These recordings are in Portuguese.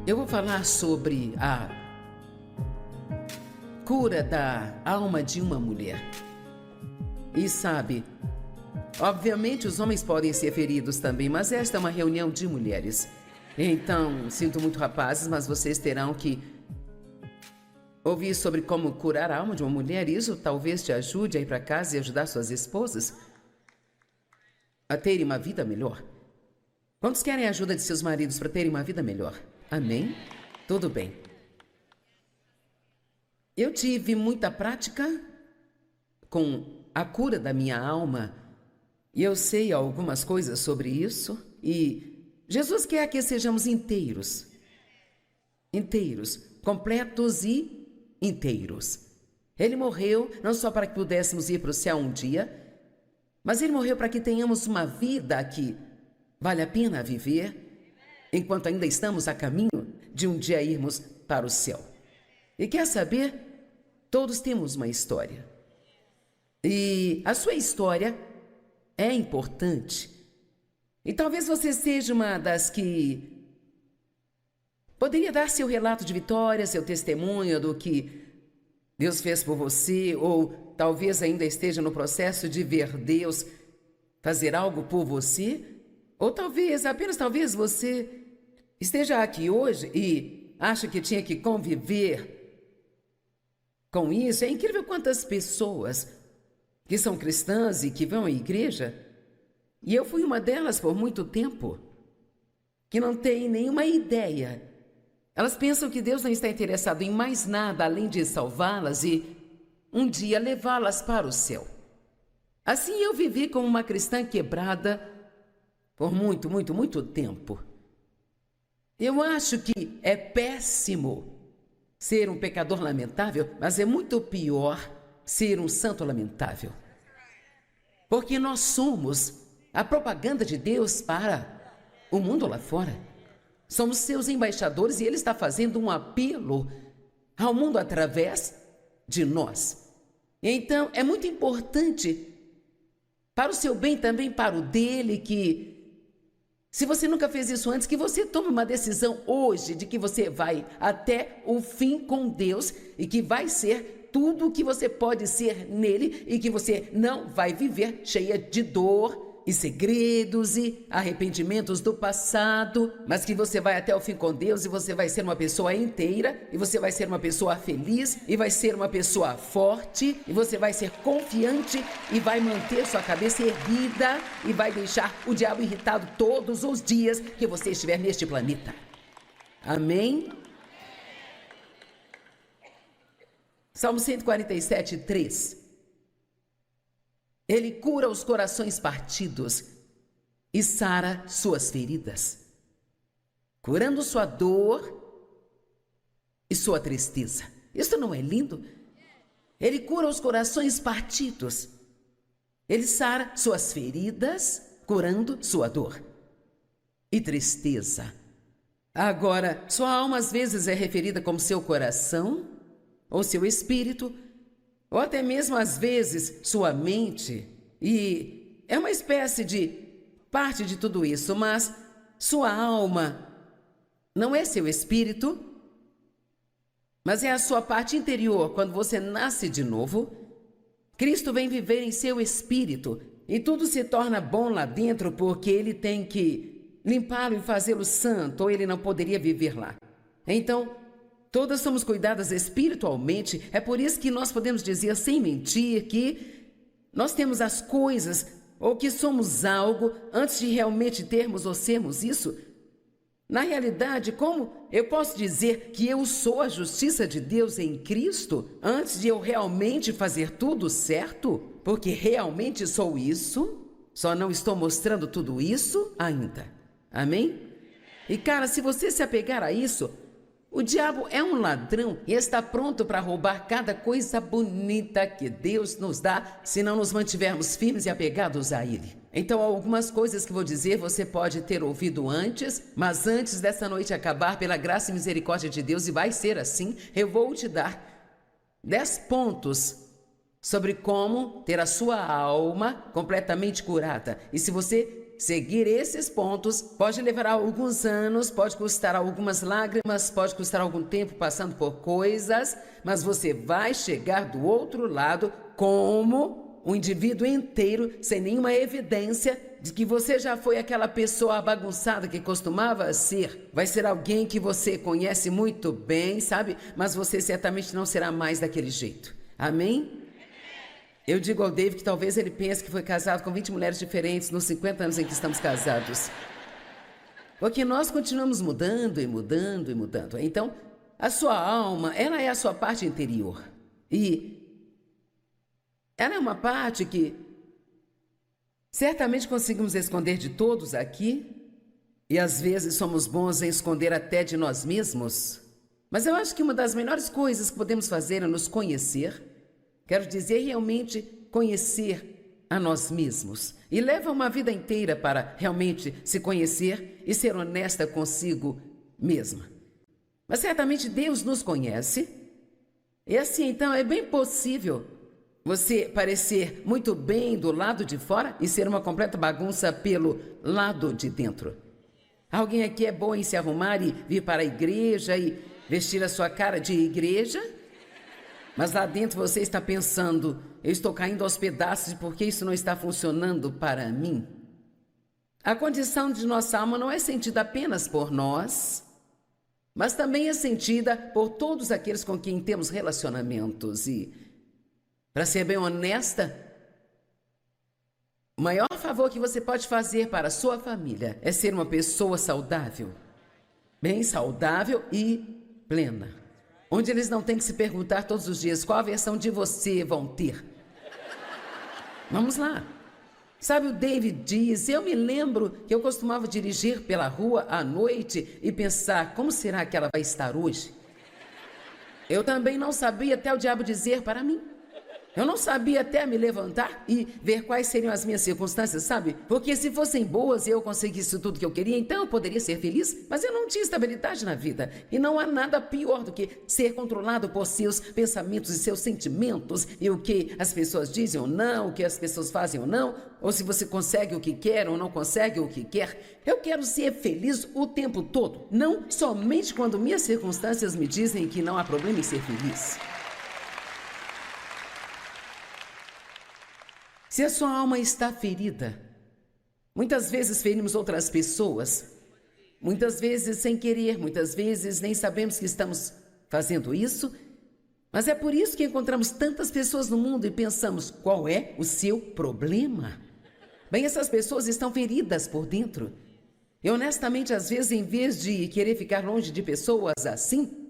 Eu vou falar sobre a cura da alma de uma mulher. E sabe, obviamente os homens podem ser feridos também, mas esta é uma reunião de mulheres. Então, sinto muito, rapazes, mas vocês terão que ouvir sobre como curar a alma de uma mulher. Isso talvez te ajude a ir para casa e ajudar suas esposas a terem uma vida melhor. Quantos querem a ajuda de seus maridos para terem uma vida melhor? Amém? Tudo bem. Eu tive muita prática com a cura da minha alma e eu sei algumas coisas sobre isso. E Jesus quer que sejamos inteiros. Inteiros, completos e inteiros. Ele morreu não só para que pudéssemos ir para o céu um dia, mas ele morreu para que tenhamos uma vida que vale a pena viver enquanto ainda estamos a caminho de um dia irmos para o céu. E quer saber? Todos temos uma história. E a sua história é importante. E talvez você seja uma das que poderia dar seu relato de vitória, seu testemunho do que Deus fez por você, ou talvez ainda esteja no processo de ver Deus fazer algo por você, ou talvez, apenas talvez você esteja aqui hoje e acha que tinha que conviver com isso. É incrível quantas pessoas que são cristãs e que vão à igreja, e eu fui uma delas por muito tempo, que não tem nenhuma ideia. Elas pensam que Deus não está interessado em mais nada além de salvá-las e um dia levá-las para o céu. Assim eu vivi como uma cristã quebrada por muito tempo. Eu acho que é péssimo ser um pecador lamentável, mas é muito pior ser um santo lamentável. Porque nós somos a propaganda de Deus para o mundo lá fora. Somos seus embaixadores e Ele está fazendo um apelo ao mundo através de nós. Então, é muito importante para o seu bem, também para o dele, que se você nunca fez isso antes, que você tome uma decisão hoje de que você vai até o fim com Deus e que vai ser tudo o que você pode ser nele e que você não vai viver cheia de dor e segredos e arrependimentos do passado, mas que você vai até o fim com Deus e você vai ser uma pessoa inteira e você vai ser uma pessoa feliz e vai ser uma pessoa forte e você vai ser confiante e vai manter sua cabeça erguida e vai deixar o diabo irritado todos os dias que você estiver neste planeta. Amém? Salmo 147, 3. Ele cura os corações partidos e sara suas feridas, curando sua dor e sua tristeza. Isso não é lindo? Ele cura os corações partidos. Ele sara suas feridas, curando sua dor e tristeza. Agora, sua alma às vezes é referida como seu coração ou seu espírito, ou até mesmo às vezes sua mente, e é uma espécie de parte de tudo isso, mas sua alma não é seu espírito, mas é a sua parte interior. Quando você nasce de novo, Cristo vem viver em seu espírito e tudo se torna bom lá dentro porque ele tem que limpá-lo e fazê-lo santo, ou ele não poderia viver lá. Então, todas somos cuidadas espiritualmente. É por isso que nós podemos dizer sem mentir que nós temos as coisas ou que somos algo antes de realmente termos ou sermos isso. Na realidade, como eu posso dizer que eu sou a justiça de Deus em Cristo antes de eu realmente fazer tudo certo? Porque realmente sou isso, só não estou mostrando tudo isso ainda. Amém? E cara, se você se apegar a isso, o diabo é um ladrão e está pronto para roubar cada coisa bonita que Deus nos dá se não nos mantivermos firmes e apegados a Ele. Então, algumas coisas que vou dizer você pode ter ouvido antes, mas antes dessa noite acabar, pela graça e misericórdia de Deus, e vai ser assim, eu vou te dar 10 pontos sobre como ter a sua alma completamente curada. E se você seguir esses pontos pode levar alguns anos, pode custar algumas lágrimas, pode custar algum tempo passando por coisas, mas você vai chegar do outro lado como um indivíduo inteiro, sem nenhuma evidência de que você já foi aquela pessoa bagunçada que costumava ser. Vai ser alguém que você conhece muito bem, sabe? Mas você certamente não será mais daquele jeito. Amém? Eu digo ao David que talvez ele pense que foi casado com 20 mulheres diferentes nos 50 anos em que estamos casados. Porque nós continuamos mudando e mudando e mudando. Então, a sua alma, ela é a sua parte interior. E ela é uma parte que certamente conseguimos esconder de todos aqui. E às vezes somos bons em esconder até de nós mesmos. Mas eu acho que uma das melhores coisas que podemos fazer é nos conhecer. Quero dizer, realmente conhecer a nós mesmos. E leva uma vida inteira para realmente se conhecer e ser honesta consigo mesma. Mas certamente Deus nos conhece. E assim, então, é bem possível você parecer muito bem do lado de fora e ser uma completa bagunça pelo lado de dentro. Alguém aqui é bom em se arrumar e vir para a igreja e vestir a sua cara de igreja? Mas lá dentro você está pensando, eu estou caindo aos pedaços porque isso não está funcionando para mim. A condição de nossa alma não é sentida apenas por nós, mas também é sentida por todos aqueles com quem temos relacionamentos. E, para ser bem honesta, o maior favor que você pode fazer para a sua família é ser uma pessoa saudável, bem saudável e plena. Onde eles não têm que se perguntar todos os dias qual a versão de você vão ter. Vamos lá. Sabe, o David diz, eu me lembro que eu costumava dirigir pela rua à noite e pensar, como será que ela vai estar hoje? Eu também não sabia até o diabo dizer para mim. Eu não sabia até me levantar e ver quais seriam as minhas circunstâncias, sabe? Porque se fossem boas e eu conseguisse tudo que eu queria, então eu poderia ser feliz, mas eu não tinha estabilidade na vida. E não há nada pior do que ser controlado por seus pensamentos e seus sentimentos e o que as pessoas dizem ou não, o que as pessoas fazem ou não, ou se você consegue o que quer ou não consegue o que quer. Eu quero ser feliz o tempo todo, não somente quando minhas circunstâncias me dizem que não há problema em ser feliz. Se a sua alma está ferida, muitas vezes ferimos outras pessoas, muitas vezes sem querer, muitas vezes nem sabemos que estamos fazendo isso, mas é por isso que encontramos tantas pessoas no mundo e pensamos, qual é o seu problema? Bem, essas pessoas estão feridas por dentro. E honestamente, às vezes, em vez de querer ficar longe de pessoas assim,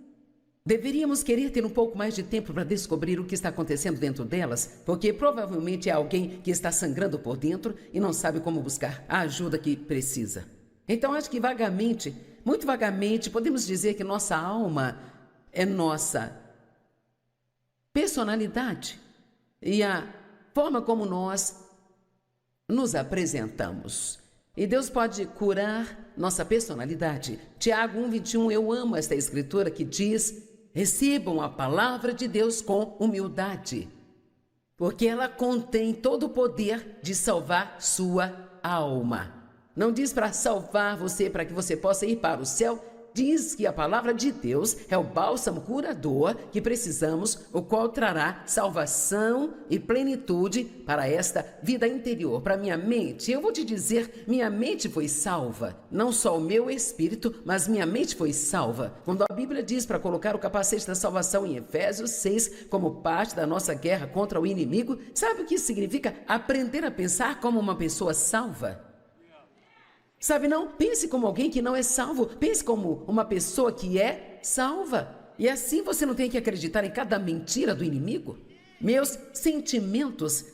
deveríamos querer ter um pouco mais de tempo para descobrir o que está acontecendo dentro delas, porque provavelmente é alguém que está sangrando por dentro e não sabe como buscar a ajuda que precisa. Então, acho que vagamente, muito vagamente, podemos dizer que nossa alma é nossa personalidade e a forma como nós nos apresentamos. E Deus pode curar nossa personalidade. Tiago 1:21, eu amo esta escritura que diz: recebam a palavra de Deus com humildade, porque ela contém todo o poder de salvar sua alma. Não diz para salvar você, para que você possa ir para o céu. Diz que a palavra de Deus é o bálsamo curador que precisamos, o qual trará salvação e plenitude para esta vida interior, para minha mente. Eu vou te dizer, minha mente foi salva. Não só o meu espírito, mas minha mente foi salva. Quando a Bíblia diz para colocar o capacete da salvação em Efésios 6, como parte da nossa guerra contra o inimigo, sabe o que isso significa? Aprender a pensar como uma pessoa salva. Sabe, não pense como alguém que não é salvo, pense como uma pessoa que é salva. E assim você não tem que acreditar em cada mentira do inimigo. Meus sentimentos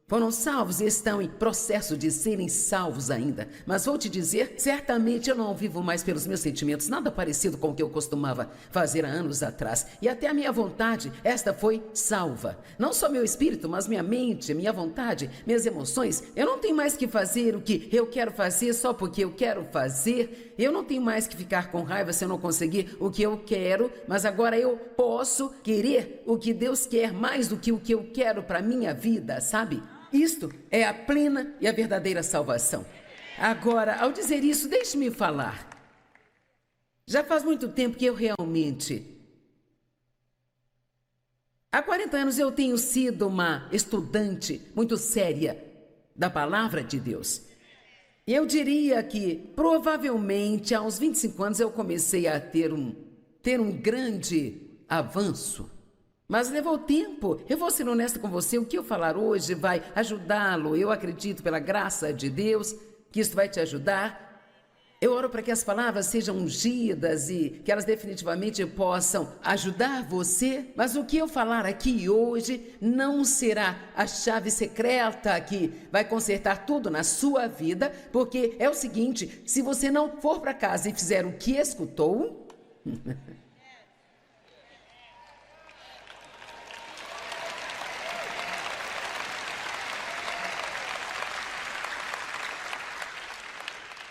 foram salvos e estão em processo de serem salvos ainda. Mas vou te dizer, certamente eu não vivo mais pelos meus sentimentos, nada parecido com o que eu costumava fazer há anos atrás. E até a minha vontade, esta foi salva. Não só meu espírito, mas minha mente, minha vontade, minhas emoções. Eu não tenho mais que fazer o que eu quero fazer só porque eu quero fazer. Eu não tenho mais que ficar com raiva se eu não conseguir o que eu quero, mas agora eu posso querer o que Deus quer mais do que o que eu quero para minha vida, sabe? Isto é a plena e a verdadeira salvação. Agora, ao dizer isso, deixe-me falar. Já faz muito tempo que eu realmente... Há 40 anos eu tenho sido uma estudante muito séria da palavra de Deus. E eu diria que, provavelmente, aos 25 anos eu comecei a ter um grande avanço. Mas levou tempo. Eu vou ser honesta com você, o que eu falar hoje vai ajudá-lo. Eu acredito, pela graça de Deus, que isso vai te ajudar. Eu oro para que as palavras sejam ungidas e que elas definitivamente possam ajudar você. Mas o que eu falar aqui hoje não será a chave secreta que vai consertar tudo na sua vida, porque é o seguinte, se você não for para casa e fizer o que escutou...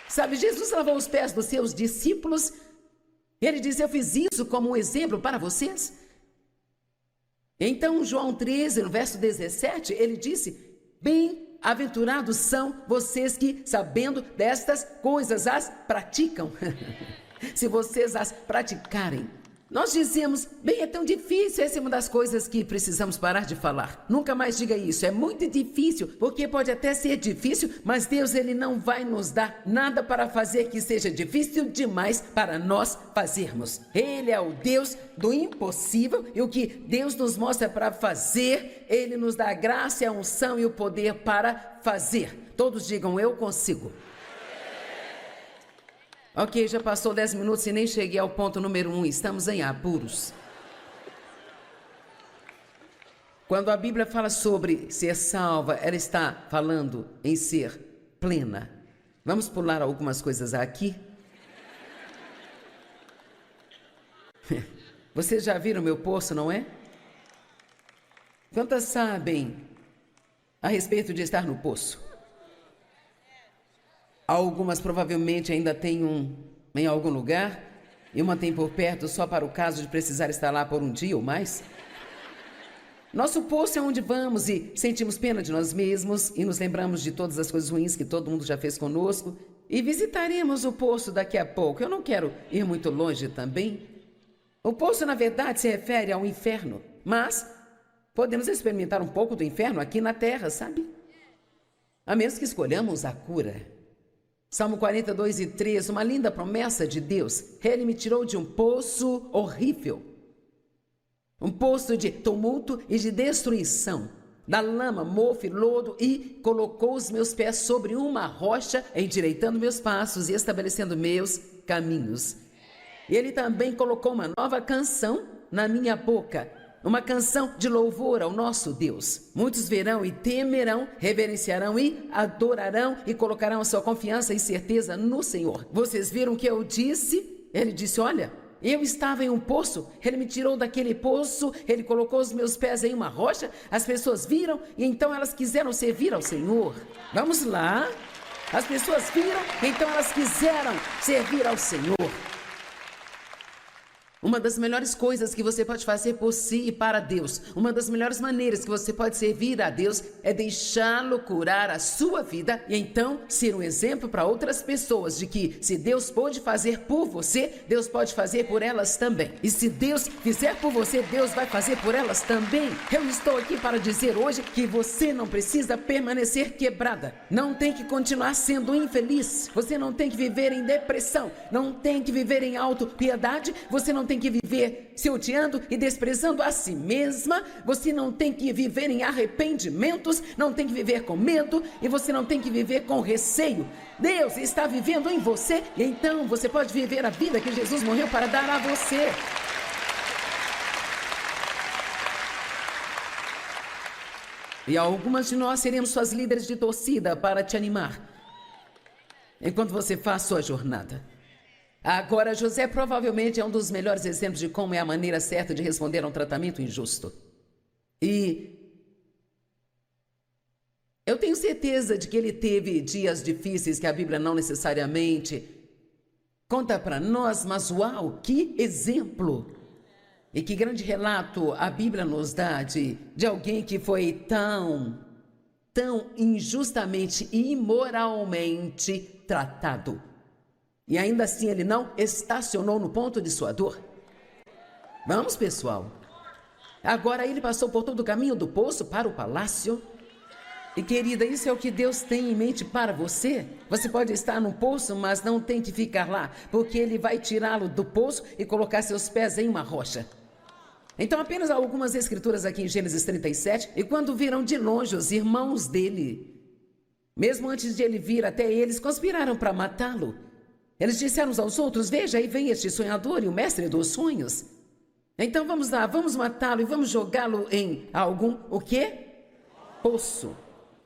Sabe, Jesus lavou os pés dos seus discípulos. Ele disse, eu fiz isso como um exemplo para vocês. Então, João 13, no verso 17, ele disse, bem-aventurados são vocês que, sabendo destas coisas, as praticam. Se vocês as praticarem. Nós dizemos, bem, é tão difícil, essa é uma das coisas que precisamos parar de falar. Nunca mais diga isso, é muito difícil, porque pode até ser difícil, mas Deus, Ele não vai nos dar nada para fazer que seja difícil demais para nós fazermos. Ele é o Deus do impossível e o que Deus nos mostra para fazer, Ele nos dá a graça, a unção e o poder para fazer. Todos digam, eu consigo. Ok, já passou 10 minutos e nem cheguei ao ponto número 1. Estamos em apuros. Quando a Bíblia fala sobre ser salva, ela está falando em ser plena. Vamos pular algumas coisas aqui. Vocês já viram meu poço, não é? Quantas sabem a respeito de estar no poço? Algumas provavelmente ainda têm em algum lugar, e uma tem por perto só para o caso de precisar estar lá por um dia ou mais. Nosso poço é onde vamos e sentimos pena de nós mesmos e nos lembramos de todas as coisas ruins que todo mundo já fez conosco e visitaremos o poço daqui a pouco. Eu não quero ir muito longe também. O poço, na verdade, se refere ao inferno, mas podemos experimentar um pouco do inferno aqui na terra, sabe? A menos que escolhamos a cura. Salmo 42:3, uma linda promessa de Deus. Ele me tirou de um poço horrível. Um poço de tumulto e de destruição. Da lama, mofo e lodo e colocou os meus pés sobre uma rocha, endireitando meus passos e estabelecendo meus caminhos. E Ele também colocou uma nova canção na minha boca. Uma canção de louvor ao nosso Deus. Muitos verão e temerão, reverenciarão e adorarão e colocarão a sua confiança e certeza no Senhor. Vocês viram o que eu disse? Ele disse, olha, eu estava em um poço, Ele me tirou daquele poço, Ele colocou os meus pés em uma rocha, as pessoas viram e então elas quiseram servir ao Senhor. Vamos lá. As pessoas viram, então elas quiseram servir ao Senhor. Uma das melhores coisas que você pode fazer por si e para Deus, uma das melhores maneiras que você pode servir a Deus é deixá-lo curar a sua vida e então ser um exemplo para outras pessoas de que se Deus pode fazer por você, Deus pode fazer por elas também. E se Deus fizer por você, Deus vai fazer por elas também. Eu estou aqui para dizer hoje que você não precisa permanecer quebrada, não tem que continuar sendo infeliz, você não tem que viver em depressão, não tem que viver em autopiedade, você não tem que viver se odiando e desprezando a si mesma, você não tem que viver em arrependimentos, não tem que viver com medo e você não tem que viver com receio. Deus está vivendo em você e então você pode viver a vida que Jesus morreu para dar a você. E algumas de nós seremos suas líderes de torcida para te animar enquanto você faz sua jornada. Agora, José provavelmente é um dos melhores exemplos de como é a maneira certa de responder a um tratamento injusto. E eu tenho certeza de que ele teve dias difíceis que a Bíblia não necessariamente conta para nós, mas uau, que exemplo! E que grande relato a Bíblia nos dá de alguém que foi tão tão injustamente e imoralmente tratado. E ainda assim ele não estacionou no ponto de sua dor. Vamos, pessoal. Agora ele passou por todo o caminho do poço para o palácio. E querida, isso é o que Deus tem em mente para você. Você pode estar no poço, mas não tem que ficar lá, porque Ele vai tirá-lo do poço e colocar seus pés em uma rocha. Então apenas algumas escrituras aqui em Gênesis 37. E quando viram de longe os irmãos dele, mesmo antes de ele vir até eles, conspiraram para matá-lo. Eles disseram uns aos outros: veja, aí vem este sonhador e o mestre dos sonhos. Então vamos lá, vamos matá-lo e vamos jogá-lo em algum, o quê? Poço.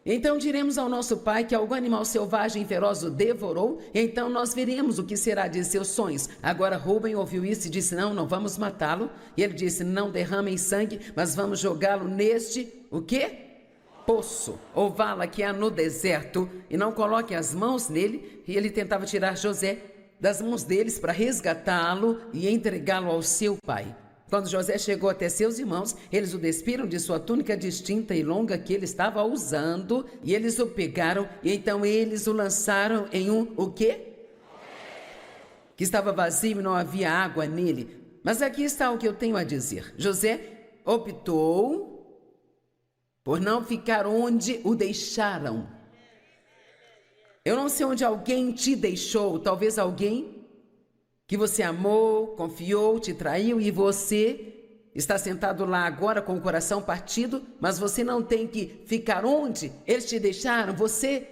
Então diremos ao nosso pai que algum animal selvagem e feroz o devorou, e então nós veremos o que será de seus sonhos. Agora Rúben ouviu isso e disse: não vamos matá-lo. E ele disse: não derramem sangue, mas vamos jogá-lo neste, o quê? Poço, ou vala que há no deserto, e não coloque as mãos nele. E ele tentava tirar José das mãos deles para resgatá-lo e entregá-lo ao seu pai. Quando José chegou até seus irmãos, eles o despiram de sua túnica distinta e longa que ele estava usando, e eles o pegaram, e então eles o lançaram em um, o quê? Que estava vazio e não havia água nele. Mas aqui está o que eu tenho a dizer. José optou por não ficar onde o deixaram. Eu não sei onde alguém te deixou, talvez alguém que você amou, confiou, te traiu, e você está sentado lá agora com o coração partido, mas você não tem que ficar onde eles te deixaram. Você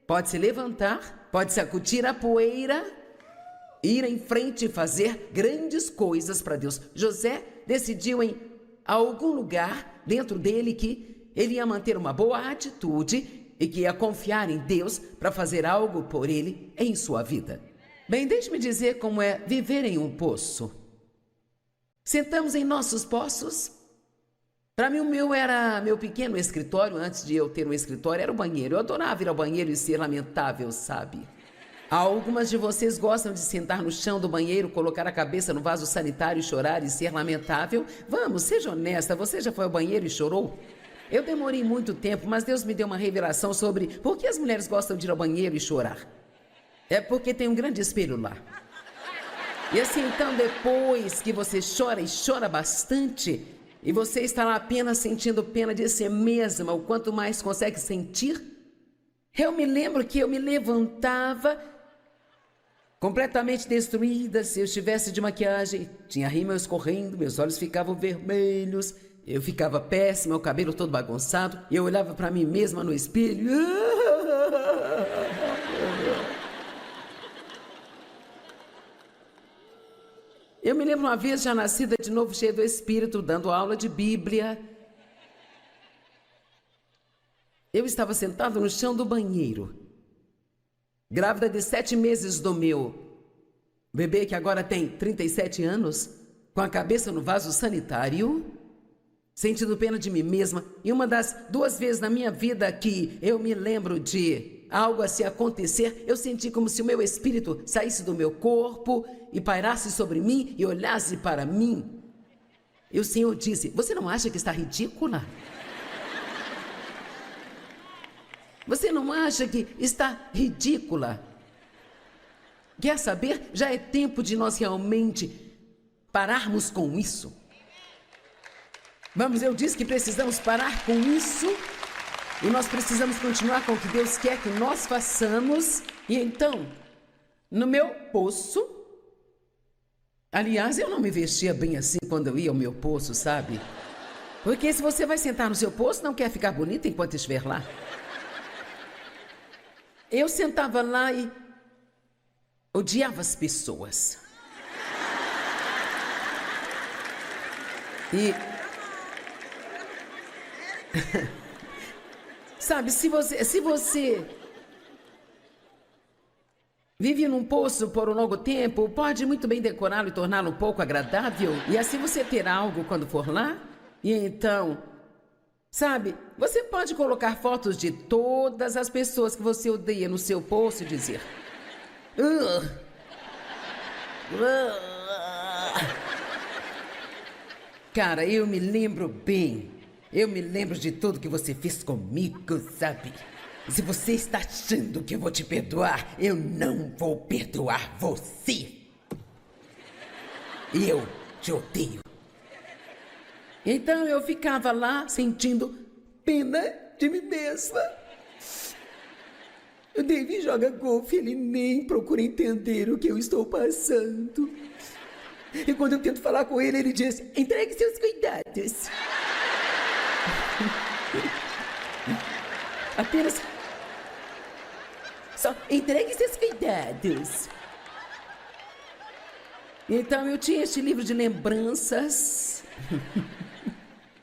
pode se levantar, pode sacudir a poeira, ir em frente e fazer grandes coisas para Deus. José decidiu em algum lugar dentro dele que ele ia manter uma boa atitude e que ia confiar em Deus para fazer algo por ele em sua vida. Bem, deixe-me dizer como é viver em um poço. Sentamos em nossos poços. Para mim, o meu era meu pequeno escritório. Antes de eu ter um escritório, era o banheiro. Eu adorava ir ao banheiro e ser lamentável, sabe? Algumas de vocês gostam de sentar no chão do banheiro, colocar a cabeça no vaso sanitário, chorar e ser lamentável? Vamos, seja honesta, você já foi ao banheiro e chorou? Eu demorei muito tempo, mas Deus me deu uma revelação sobre por que as mulheres gostam de ir ao banheiro e chorar. É porque tem um grande espelho lá. E assim, então, depois que você chora e chora bastante, e você está lá apenas sentindo pena de si mesma, o quanto mais consegue sentir, eu me lembro que eu me levantava completamente destruída. Se eu estivesse de maquiagem, tinha rímel escorrendo, meus olhos ficavam vermelhos, eu ficava péssima, o cabelo todo bagunçado, e eu olhava para mim mesma no espelho. Eu me lembro uma vez, já nascida de novo, cheia do Espírito, dando aula de Bíblia. Eu estava sentada no chão do banheiro, grávida de 7 meses do meu bebê, que agora tem 37 anos, com a cabeça no vaso sanitário, sentindo pena de mim mesma. E uma das 2 vezes na minha vida que eu me lembro de algo assim acontecer, eu senti como se o meu espírito saísse do meu corpo e pairasse sobre mim e olhasse para mim. E o Senhor disse: você não acha que está ridícula? Você não acha que está ridícula? Quer saber? Já é tempo de nós realmente pararmos com isso. Vamos, eu disse que precisamos parar com isso. E nós precisamos continuar com o que Deus quer que nós façamos. E então, no meu poço, aliás, eu não me vestia bem assim quando eu ia ao meu poço, sabe? Porque se você vai sentar no seu poço, não quer ficar bonita enquanto estiver lá. Eu sentava lá e odiava as pessoas. E sabe, se você vive num poço por um longo tempo, pode muito bem decorá-lo e torná-lo um pouco agradável, e assim você ter algo quando for lá. E então, sabe, você pode colocar fotos de todas as pessoas que você odeia no seu poço e dizer: cara, eu me lembro bem. eu me lembro de tudo que você fez comigo, sabe? Se você está achando que eu vou te perdoar, eu não vou perdoar você. E eu te odeio. Então eu ficava lá sentindo pena de mim mesma. O David joga golfe, ele nem procura entender o que eu estou passando. E quando eu tento falar com ele, ele diz: entregue seus cuidados. Apenas... só entregue seus cuidados. Então eu tinha este livro de lembranças.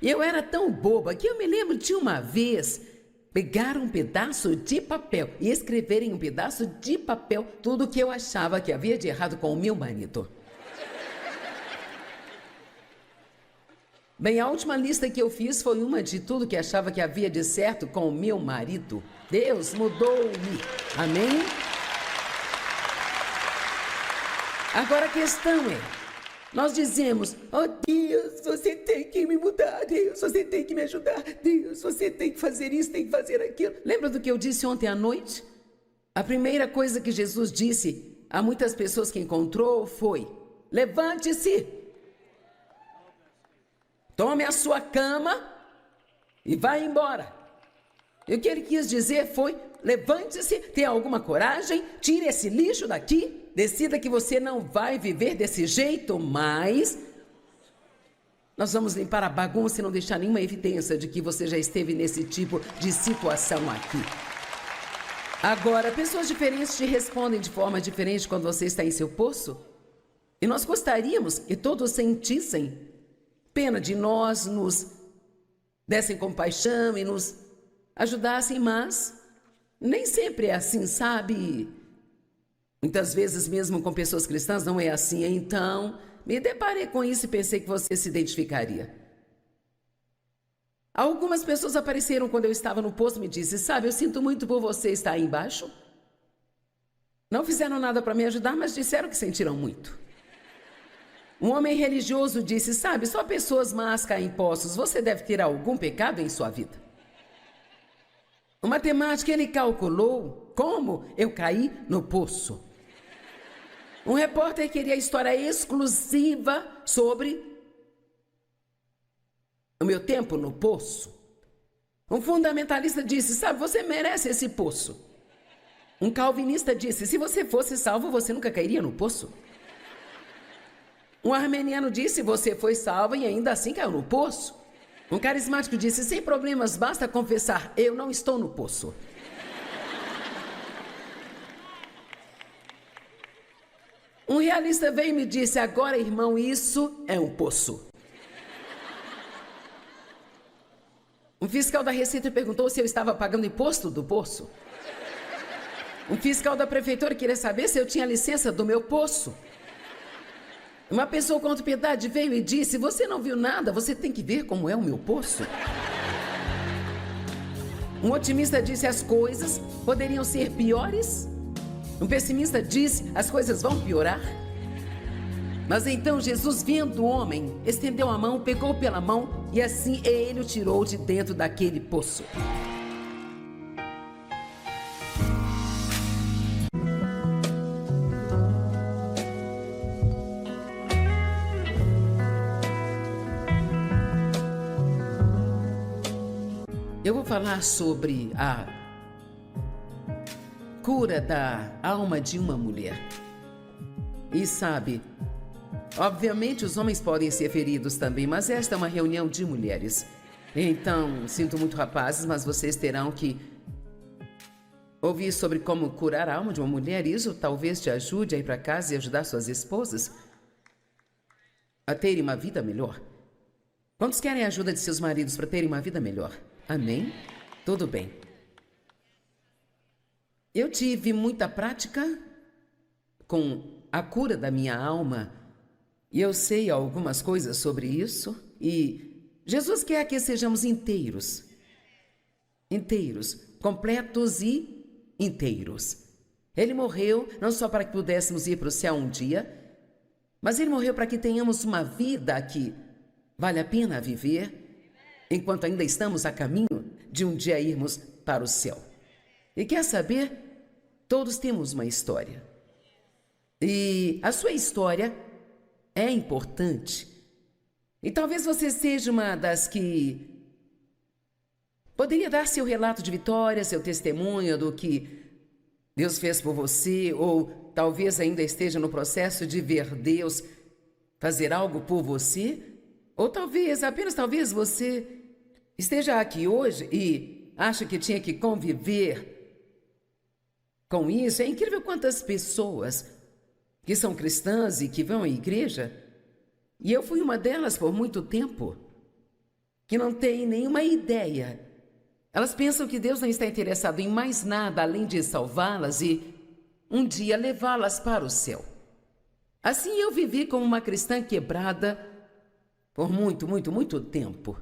E eu era tão boba que eu me lembro de uma vez pegar um pedaço de papel e escrever em um pedaço de papel tudo o que eu achava que havia de errado com o meu marido. Bem, a última lista que eu fiz foi uma de tudo que achava que havia de certo com o meu marido. Deus mudou-me. Amém? Agora a questão é, nós dizemos: oh Deus, você tem que me mudar, Deus, você tem que me ajudar, Deus, você tem que fazer isso, tem que fazer aquilo. Lembra do que eu disse ontem à noite? A primeira coisa que Jesus disse a muitas pessoas que encontrou foi: levante-se, tome a sua cama e vá embora. E o que ele quis dizer foi: levante-se, tenha alguma coragem, tire esse lixo daqui. Decida que você não vai viver desse jeito mais. Nós vamos limpar a bagunça e não deixar nenhuma evidência de que você já esteve nesse tipo de situação aqui. Agora, pessoas diferentes te respondem de forma diferente quando você está em seu poço. E nós gostaríamos que todos sentissem pena de nós, nos dessem compaixão e nos ajudassem, mas nem sempre é assim, sabe? Muitas vezes, mesmo com pessoas cristãs, não é assim. Então, me deparei com isso e pensei que você se identificaria. Algumas pessoas apareceram quando eu estava no posto e me disseram: sabe, eu sinto muito por você estar aí embaixo. Não fizeram nada para me ajudar, mas disseram que sentiram muito. Um homem religioso disse: sabe, só pessoas más caem em poços, você deve ter algum pecado em sua vida. O matemático, ele calculou como eu caí no poço. Um repórter queria a história exclusiva sobre o meu tempo no poço. Um fundamentalista disse: sabe, você merece esse poço. Um calvinista disse: se você fosse salvo, você nunca cairia no poço. Um armeniano disse: você foi salvo e ainda assim caiu no poço. Um carismático disse: sem problemas, basta confessar, eu não estou no poço. Um realista veio e me disse: agora, irmão, isso é um poço. Um fiscal da Receita perguntou se eu estava pagando imposto do poço. Um fiscal da prefeitura queria saber se eu tinha licença do meu poço. Uma pessoa com autopiedade veio e disse: você não viu nada, você tem que ver como é o meu poço. Um otimista disse: as coisas poderiam ser piores. Um pessimista disse: as coisas vão piorar. Mas então Jesus, vendo o homem, estendeu a mão, pegou pela mão e assim ele o tirou de dentro daquele poço. Eu vou falar sobre a cura da alma de uma mulher. E sabe, obviamente os homens podem ser feridos também, mas esta é uma reunião de mulheres. Então, sinto muito, rapazes, mas vocês terão que ouvir sobre como curar a alma de uma mulher. Isso talvez te ajude a ir para casa e ajudar suas esposas a terem uma vida melhor. Quantos querem a ajuda de seus maridos para terem uma vida melhor? Amém? Tudo bem. Eu tive muita prática com a cura da minha alma e eu sei algumas coisas sobre isso e Jesus quer que sejamos inteiros, completos e inteiros. Ele morreu não só para que pudéssemos ir para o céu um dia, mas ele morreu para que tenhamos uma vida que vale a pena viver enquanto ainda estamos a caminho de um dia irmos para o céu. E quer saber? Todos temos uma história. E a sua história é importante. E talvez você seja uma das que poderia dar seu relato de vitória, seu testemunho do que Deus fez por você, ou talvez ainda esteja no processo de ver Deus fazer algo por você, ou talvez, apenas talvez, você esteja aqui hoje e acha que tinha que conviver com isso. É incrível quantas pessoas que são cristãs e que vão à igreja, e eu fui uma delas por muito tempo, que não tem nenhuma ideia. Elas pensam que Deus não está interessado em mais nada além de salvá-las e um dia levá-las para o céu. Assim eu vivi como uma cristã quebrada por muito tempo.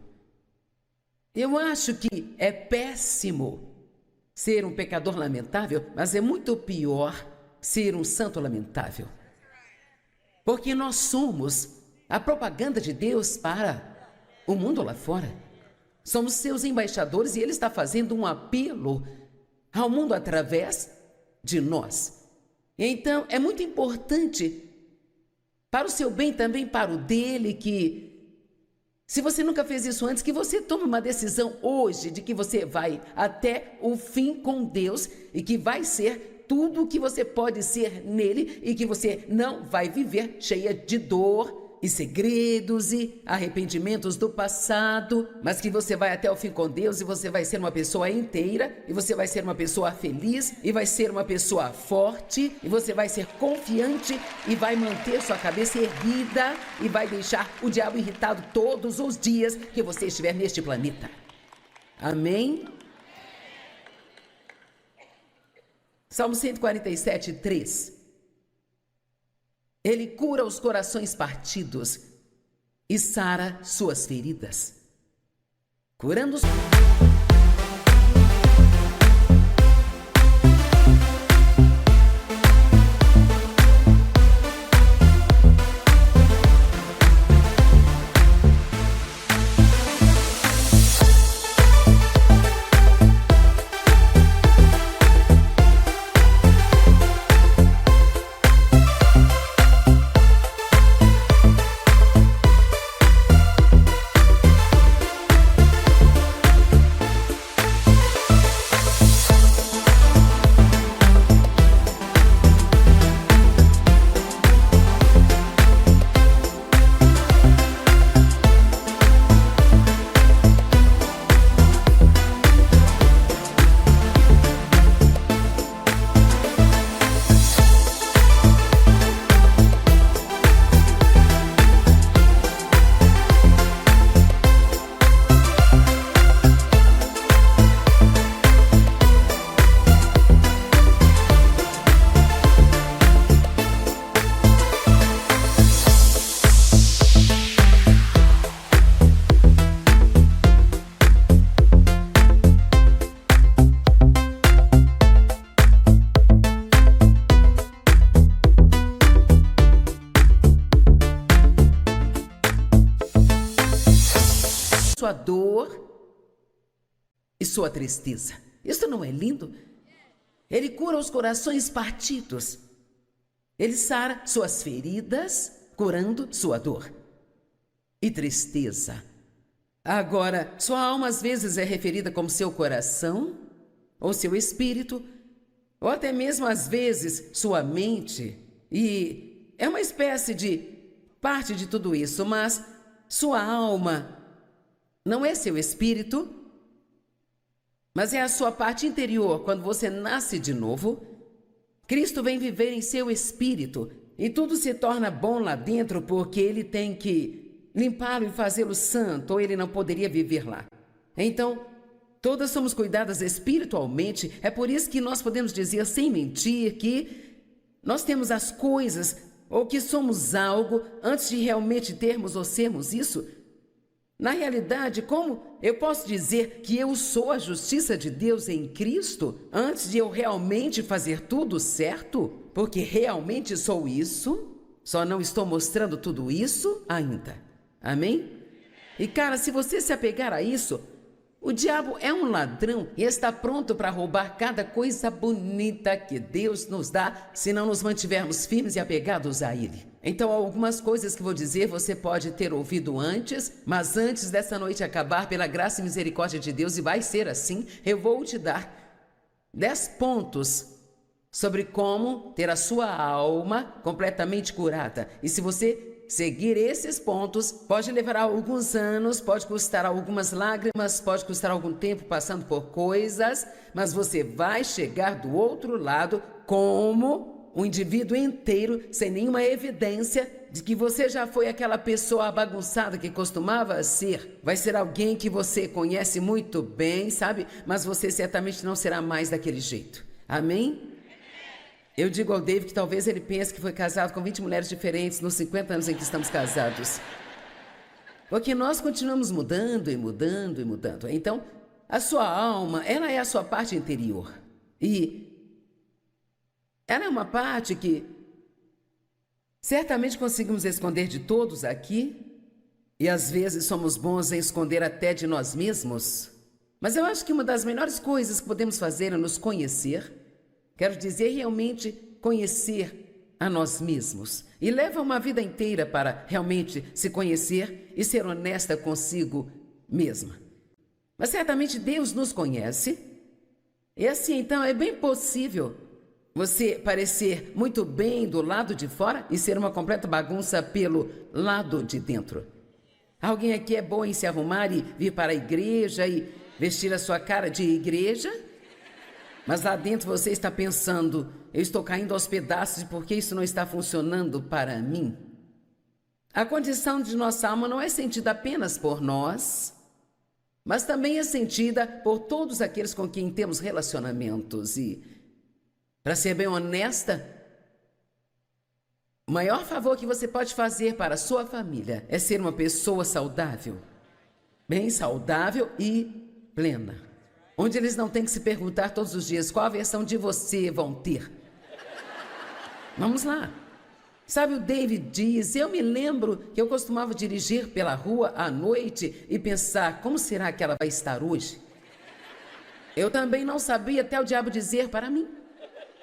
Eu acho que é péssimo ser um pecador lamentável, mas é muito pior ser um santo lamentável. Porque nós somos a propaganda de Deus para o mundo lá fora. Somos seus embaixadores e Ele está fazendo um apelo ao mundo através de nós. Então, é muito importante para o seu bem, também para o dele, que se você nunca fez isso antes, que você tome uma decisão hoje de que você vai até o fim com Deus e que vai ser tudo o que você pode ser nele e que você não vai viver cheia de dor e segredos e arrependimentos do passado, mas que você vai até o fim com Deus e você vai ser uma pessoa inteira e você vai ser uma pessoa feliz e vai ser uma pessoa forte e você vai ser confiante e vai manter sua cabeça erguida e vai deixar o diabo irritado todos os dias que você estiver neste planeta. Amém? Salmo 147, 3. Ele cura os corações partidos e sara suas feridas, curando os... sua dor e sua tristeza. Isso não é lindo? Ele cura os corações partidos. Ele sara suas feridas, curando sua dor e tristeza. Agora, sua alma às vezes é referida como seu coração, ou seu espírito, ou até mesmo às vezes sua mente. E é uma espécie de parte de tudo isso, mas sua alma não é seu espírito, mas é a sua parte interior. Quando você nasce de novo, Cristo vem viver em seu espírito e tudo se torna bom lá dentro porque Ele tem que limpá-lo e fazê-lo santo, ou Ele não poderia viver lá. Então, todas somos cuidadas espiritualmente. É por isso que nós podemos dizer sem mentir que nós temos as coisas ou que somos algo antes de realmente termos ou sermos isso. Na realidade, como eu posso dizer que eu sou a justiça de Deus em Cristo antes de eu realmente fazer tudo certo? Porque realmente sou isso, só não estou mostrando tudo isso ainda. Amém? E cara, se você se apegar a isso, o diabo é um ladrão e está pronto para roubar cada coisa bonita que Deus nos dá se não nos mantivermos firmes e apegados a Ele. Então, algumas coisas que vou dizer você pode ter ouvido antes, mas antes dessa noite acabar, pela graça e misericórdia de Deus, e vai ser assim, eu vou te dar 10 pontos sobre como ter a sua alma completamente curada. E se você seguir esses pontos, pode levar alguns anos, pode custar algumas lágrimas, pode custar algum tempo passando por coisas, mas você vai chegar do outro lado como um indivíduo inteiro, sem nenhuma evidência de que você já foi aquela pessoa bagunçada que costumava ser. Vai ser alguém que você conhece muito bem, sabe? Mas você certamente não será mais daquele jeito. Amém? Eu digo ao David que talvez ele pense que foi casado com 20 mulheres diferentes nos 50 anos em que estamos casados. Porque nós continuamos mudando e mudando e mudando. Então, a sua alma, ela é a sua parte interior. E ela é uma parte que certamente conseguimos esconder de todos aqui. E às vezes somos bons em esconder até de nós mesmos. Mas eu acho que uma das melhores coisas que podemos fazer é nos conhecer. Quero dizer, realmente conhecer a nós mesmos. E leva uma vida inteira para realmente se conhecer e ser honesta consigo mesma. Mas certamente Deus nos conhece. E assim, então, é bem possível você parecer muito bem do lado de fora e ser uma completa bagunça pelo lado de dentro. Alguém aqui é bom em se arrumar e vir para a igreja e vestir a sua cara de igreja? Mas lá dentro você está pensando, eu estou caindo aos pedaços porque isso não está funcionando para mim. A condição de nossa alma não é sentida apenas por nós, mas também é sentida por todos aqueles com quem temos relacionamentos. E, para ser bem honesta, o maior favor que você pode fazer para a sua família é ser uma pessoa saudável, bem saudável e plena. Onde eles não têm que se perguntar todos os dias qual a versão de você vão ter. Vamos lá. Sabe, o David diz, eu me lembro que eu costumava dirigir pela rua à noite e pensar, como será que ela vai estar hoje? Eu também não sabia até o diabo dizer para mim.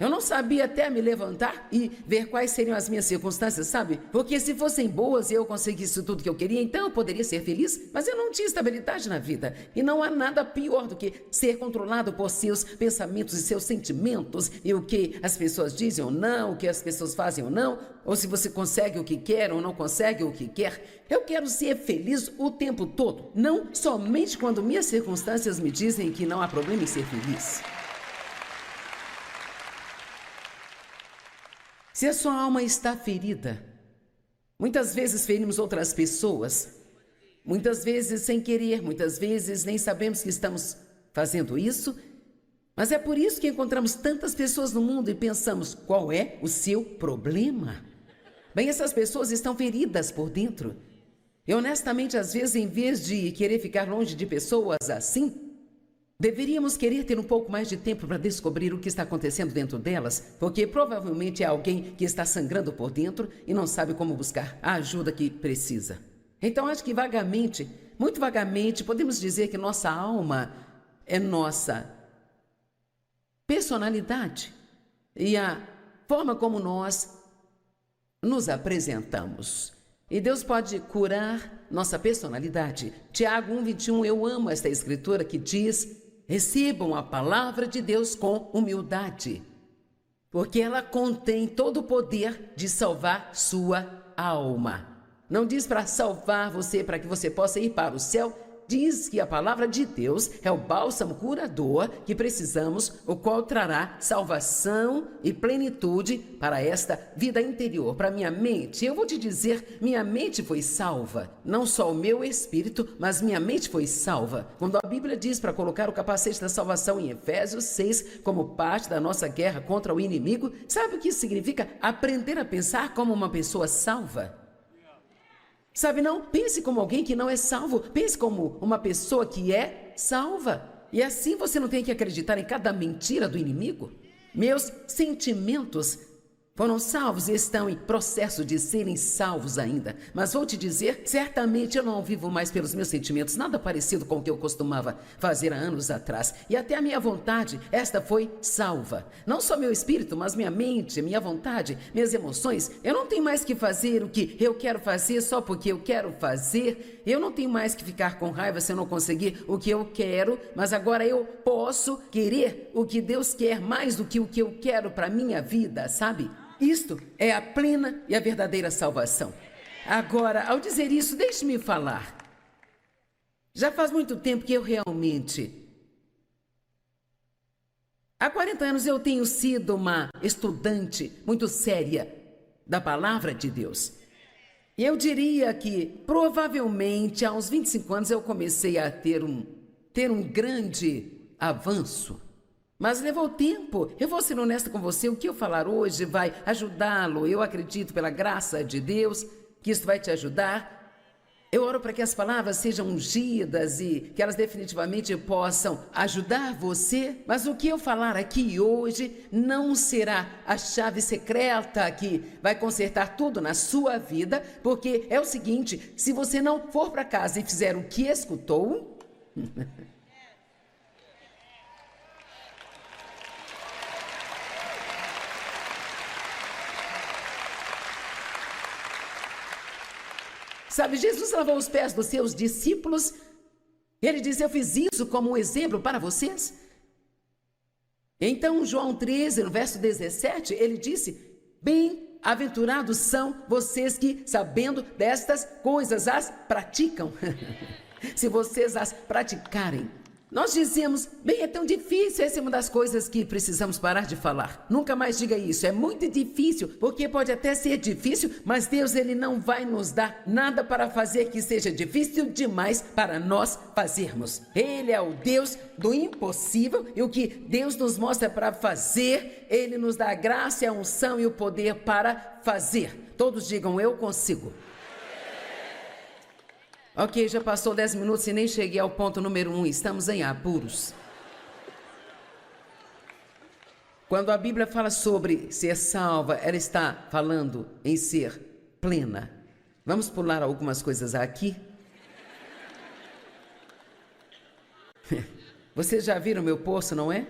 Eu não sabia até me levantar e ver quais seriam as minhas circunstâncias, sabe? Porque se fossem boas e eu conseguisse tudo que eu queria, então eu poderia ser feliz, mas eu não tinha estabilidade na vida. E não há nada pior do que ser controlado por seus pensamentos e seus sentimentos, e o que as pessoas dizem ou não, o que as pessoas fazem ou não, ou se você consegue o que quer ou não consegue o que quer. Eu quero ser feliz o tempo todo, não somente quando minhas circunstâncias me dizem que não há problema em ser feliz. Se a sua alma está ferida, muitas vezes ferimos outras pessoas, muitas vezes sem querer, muitas vezes nem sabemos que estamos fazendo isso, mas é por isso que encontramos tantas pessoas no mundo e pensamos, qual é o seu problema? Bem, essas pessoas estão feridas por dentro. E honestamente, às vezes, em vez de querer ficar longe de pessoas assim, deveríamos querer ter um pouco mais de tempo para descobrir o que está acontecendo dentro delas, porque provavelmente é alguém que está sangrando por dentro e não sabe como buscar a ajuda que precisa. Então, acho que vagamente, muito vagamente, podemos dizer que nossa alma é nossa personalidade e a forma como nós nos apresentamos. E Deus pode curar nossa personalidade. Tiago 1:21, eu amo esta escritura que diz: recebam a palavra de Deus com humildade, porque ela contém todo o poder de salvar sua alma. Não diz para salvar você, para que você possa ir para o céu. Diz que a palavra de Deus é o bálsamo curador que precisamos, o qual trará salvação e plenitude para esta vida interior, para minha mente. Eu vou te dizer, minha mente foi salva. Não só o meu espírito, mas minha mente foi salva. Quando a Bíblia diz para colocar o capacete da salvação em Efésios 6, como parte da nossa guerra contra o inimigo, sabe o que isso significa? Aprender a pensar como uma pessoa salva. Sabe, não pense como alguém que não é salvo, pense como uma pessoa que é salva. E assim você não tem que acreditar em cada mentira do inimigo. Meus sentimentos foram salvos e estão em processo de serem salvos ainda. Mas vou te dizer, certamente eu não vivo mais pelos meus sentimentos, nada parecido com o que eu costumava fazer há anos atrás. E até a minha vontade, esta foi salva. Não só meu espírito, mas minha mente, minha vontade, minhas emoções. Eu não tenho mais que fazer o que eu quero fazer só porque eu quero fazer. Eu não tenho mais que ficar com raiva se eu não conseguir o que eu quero, mas agora eu posso querer o que Deus quer mais do que o que eu quero para minha vida, sabe? Isto é a plena e a verdadeira salvação. Agora, ao dizer isso, deixe-me falar. Já faz muito tempo que eu realmente... Há 40 anos eu tenho sido uma estudante muito séria da palavra de Deus. E eu diria que, provavelmente, aos 25 anos eu comecei a ter um grande avanço. Mas levou tempo. Eu vou ser honesta com você, o que eu falar hoje vai ajudá-lo. Eu acredito, pela graça de Deus, que isso vai te ajudar. Eu oro para que as palavras sejam ungidas e que elas definitivamente possam ajudar você. Mas o que eu falar aqui hoje não será a chave secreta que vai consertar tudo na sua vida, porque é o seguinte, se você não for para casa e fizer o que escutou... Sabe, Jesus lavou os pés dos seus discípulos. Ele disse, eu fiz isso como um exemplo para vocês. Então, João 13, no verso 17, ele disse, bem-aventurados são vocês que, sabendo destas coisas, as praticam. Se vocês as praticarem. Nós dizemos, bem, é tão difícil, essa é uma das coisas que precisamos parar de falar. Nunca mais diga isso, é muito difícil, porque pode até ser difícil, mas Deus, Ele não vai nos dar nada para fazer que seja difícil demais para nós fazermos. Ele é o Deus do impossível e o que Deus nos mostra para fazer, Ele nos dá a graça, a unção e o poder para fazer. Todos digam, eu consigo. Ok, já passou 10 minutos e nem cheguei ao ponto número 1. Estamos em apuros. Quando a Bíblia fala sobre ser salva, ela está falando em ser plena. Vamos pular algumas coisas aqui. Vocês já viram meu poço, não é?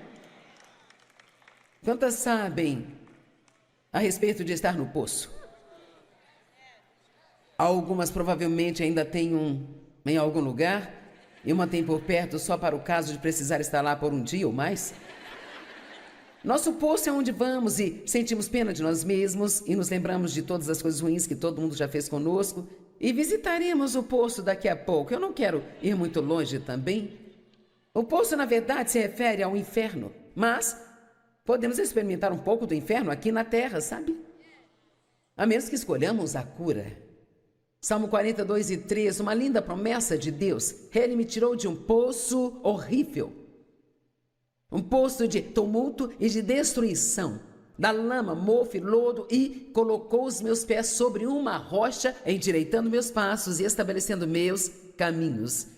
Quantas sabem a respeito de estar no poço? Algumas provavelmente ainda têm em algum lugar, e uma tem por perto só para o caso de precisar estar lá por um dia ou mais. Nosso poço é onde vamos e sentimos pena de nós mesmos e nos lembramos de todas as coisas ruins que todo mundo já fez conosco. E visitaremos o poço daqui a pouco. Eu não quero ir muito longe também. O poço, na verdade, se refere ao inferno, mas podemos experimentar um pouco do inferno aqui na terra, sabe? A menos que escolhamos a cura. Salmo 42:3, uma linda promessa de Deus. Ele me tirou de um poço horrível. Um poço de tumulto e de destruição. Da lama, mofo e lodo e colocou os meus pés sobre uma rocha, endireitando meus passos e estabelecendo meus caminhos.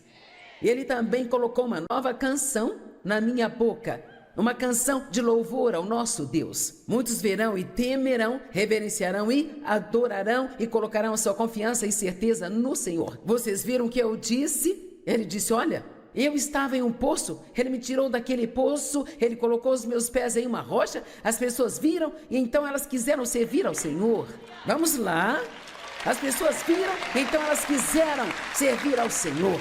E Ele também colocou uma nova canção na minha boca. Uma canção de louvor ao nosso Deus. Muitos verão e temerão, reverenciarão e adorarão e colocarão a sua confiança e certeza no Senhor. Vocês viram o que eu disse? Ele disse, olha, eu estava em um poço, Ele me tirou daquele poço, Ele colocou os meus pés em uma rocha, as pessoas viram e então elas quiseram servir ao Senhor. Vamos lá. As pessoas viram, então elas quiseram servir ao Senhor.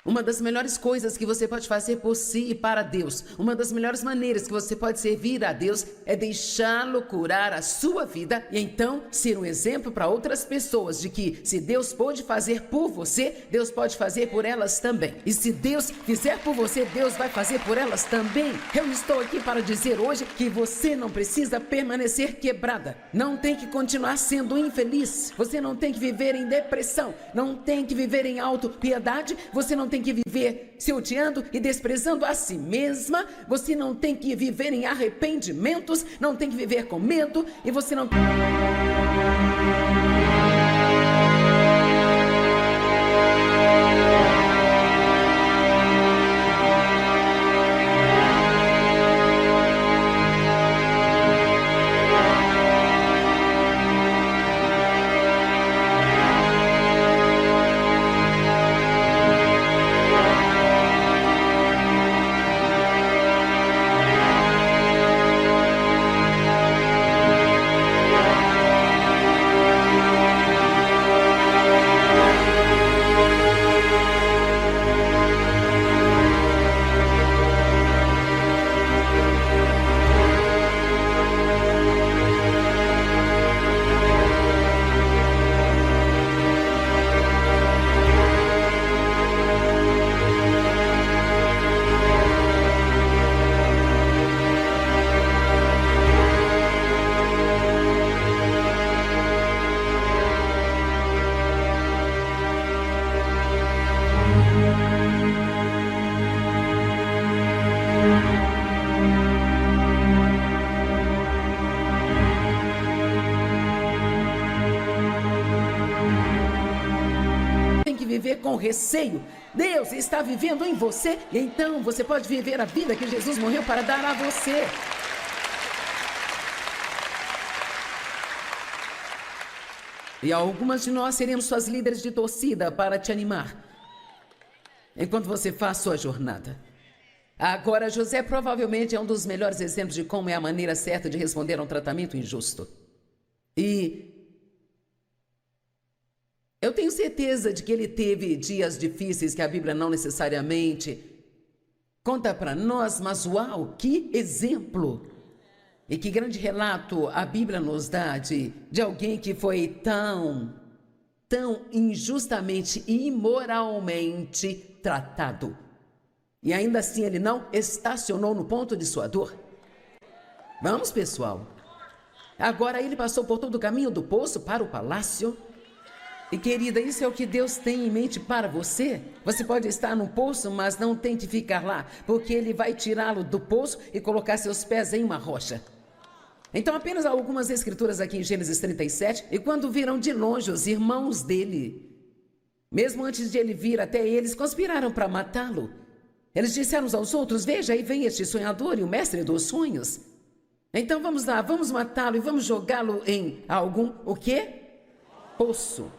Uma das melhores coisas que você pode fazer por si e para Deus, uma das melhores maneiras que você pode servir a Deus é deixá-lo curar a sua vida e então ser um exemplo para outras pessoas de que se Deus pode fazer por você, Deus pode fazer por elas também. E se Deus fizer por você, Deus vai fazer por elas também. Eu estou aqui para dizer hoje que você não precisa permanecer quebrada, não tem que continuar sendo infeliz, você não tem que viver em depressão, não tem que viver em autopiedade, você não tem que viver se odiando e desprezando a si mesma, você não tem que viver em arrependimentos, não tem que viver com medo e você não... Tem que viver com receio. Deus está vivendo em você, e então você pode viver a vida que Jesus morreu para dar a você. E algumas de nós seremos suas líderes de torcida para te animar, enquanto você faz sua jornada. Agora, José provavelmente é um dos melhores exemplos de como é a maneira certa de responder a um tratamento injusto. E eu tenho certeza de que ele teve dias difíceis que a Bíblia não necessariamente conta para nós, mas uau, que exemplo! E que grande relato a Bíblia nos dá de alguém que foi tão injustamente e imoralmente tratado. E ainda assim ele não estacionou no ponto de sua dor. Vamos, pessoal. Agora ele passou por todo o caminho do poço para o palácio. E querida, isso é o que Deus tem em mente para você. Você pode estar no poço, mas não tente ficar lá, porque Ele vai tirá-lo do poço e colocar seus pés em uma rocha. Então apenas algumas escrituras aqui em Gênesis 37, e quando viram de longe os irmãos dele, mesmo antes de ele vir até eles, conspiraram para matá-lo. Eles disseram uns aos outros: veja, aí vem este sonhador e o mestre dos sonhos. Então vamos lá, vamos matá-lo e vamos jogá-lo em algum, o quê? Poço.